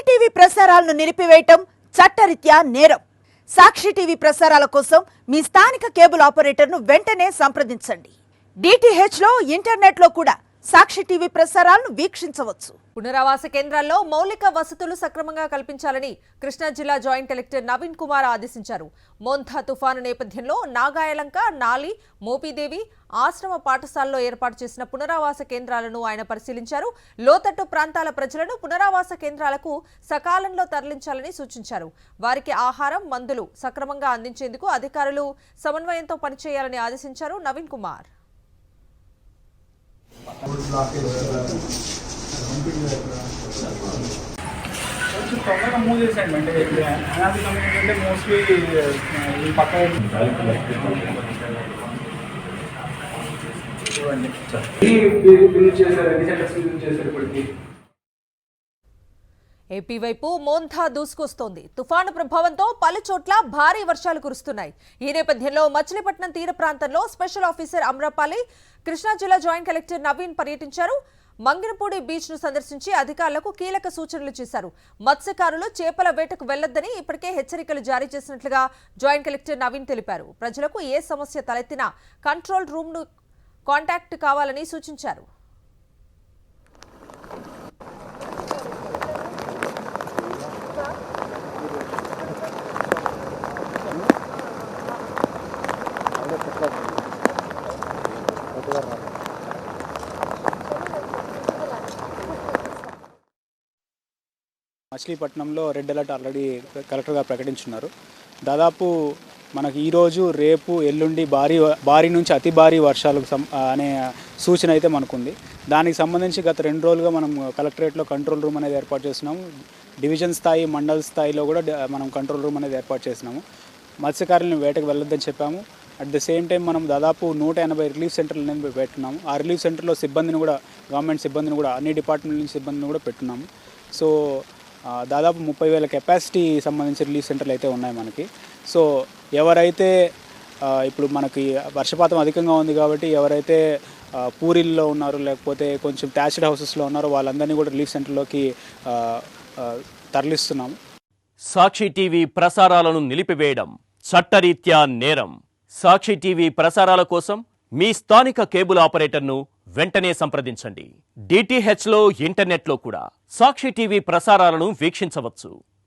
TV ప్రసారాలను నిలిపివేయటం చట్టరీత్యా నేరం. సాక్షి టీవీ ప్రసారాల కోసం మీ స్థానిక కేబుల్ ఆపరేటర్ను వెంటనే సంప్రదించండి. DTH లో ఇంటర్నెట్ లో కూడా సాక్షి టీవీ ప్రసారాలను వీక్షించవచ్చు. పునరావాస కేంద్రాల్లో మౌలిక వసతులు సక్రమంగా కల్పించాలని కృష్ణా జిల్లా జాయింట్ కలెక్టర్ నవీన్ కుమార్ ఆదేశించారు. మోంథా తుఫాను నేపథ్యంలో నాగాయలంక, నాలి, మోపిదేవి ఆశ్రమ పాఠశాలలో ఏర్పాటు చేసిన పునరావాస కేంద్రాలను ఆయన పరిశీలించారు. లోతట్టు ప్రాంతాల ప్రజలను పునరావాస కేంద్రాలకు సకాలంలో తరలించాలని సూచించారు. వారికి ఆహారం, మందులు సక్రమంగా అందించేందుకు అధికారులు సమన్వయంతో పనిచేయాలని ఆదేశించారు నవీన్ కుమార్. కొంచెం తొందరగా మూవ్ చేసేయండి అంటే అనాథ కమ్యూనిటీ అంటే మోస్ట్లీ ఈ పక్క బిల్డ్ చేశారు, ఎన్ని సెంటర్స్ బిల్డ్ చేశారు ఇప్పటికి. ఏపీ వైపు మోంథా దూసుకొస్తోంది. తుఫాను ప్రభావంతో పలు చోట్ల భారీ వర్షాలు కురుస్తున్నాయి. ఈ నేపథ్యంలో మచిలీపట్నం తీర ప్రాంతంలో స్పెషల్ ఆఫీసర్ అమ్రపాలి, కృష్ణా జిల్లా జాయింట్ కలెక్టర్ నవీన్ పర్యటించారు. మంగినపూడి బీచ్ ను సందర్శించి అధికారులకు కీలక సూచనలు చేశారు. మత్స్యకారులు చేపల వేటకు వెళ్లొద్దని ఇప్పటికే హెచ్చరికలు జారీ చేసినట్లుగా జాయింట్ కలెక్టర్ నవీన్ తెలిపారు. ప్రజలకు ఏ సమస్య తలెత్తినా కంట్రోల్ రూమ్ ను కాంటాక్ట్ కావాలని సూచించారు. మచిలీపట్నంలో రెడ్ అలర్ట్ ఆల్రెడీ కలెక్టర్ గారు ప్రకటించున్నారు. దాదాపు మనకి ఈరోజు, రేపు, ఎల్లుండి భారీ నుంచి అతి భారీ వర్షాలకు అనే సూచన అయితే మనకుంది. దానికి సంబంధించి గత 2 రోజులుగా మనం కలెక్టరేట్లో కంట్రోల్ రూమ్ అనేది ఏర్పాటు చేస్తున్నాము. డివిజన్ స్థాయి, మండల స్థాయిలో కూడా మనం కంట్రోల్ రూమ్ అనేది ఏర్పాటు చేస్తున్నాము. మత్స్యకారులను వేటకు వెళ్ళొద్దని చెప్పాము. అట్ ద సేమ్ టైం మనం దాదాపు 180 రిలీఫ్ సెంటర్లు అనేది పెట్టున్నాము. ఆ రిలీఫ్ సెంటర్లో సిబ్బందిని కూడా, గవర్నమెంట్ సిబ్బందిని కూడా, అన్ని డిపార్ట్మెంట్ నుంచి సిబ్బందిని కూడా పెట్టున్నాము. సో దాదాపు 30,000 కెపాసిటీ సంబంధించి రిలీఫ్ సెంటర్లు అయితే ఉన్నాయి మనకి. సో ఎవరైతే ఇప్పుడు మనకి వర్షపాతం అధికంగా ఉంది కాబట్టి ఎవరైతే పూరిల్లో ఉన్నారో, లేకపోతే కొంచెం టాచ్డ్ హౌసెస్లో ఉన్నారో వాళ్ళందరినీ కూడా రిలీఫ్ సెంటర్లోకి తరలిస్తున్నాము. సాక్షి టీవీ ప్రసారాలను నిలిపివేయడం చట్టరీత్యా నేరం. సాక్షి టీవీ ప్రసారాల కోసం మీ స్థానిక కేబుల్ ఆపరేటర్ను వెంటనే సంప్రదించండి. DTH లో ఇంటర్నెట్ లో కూడా సాక్షి టీవీ ప్రసారాలను వీక్షించవచ్చు.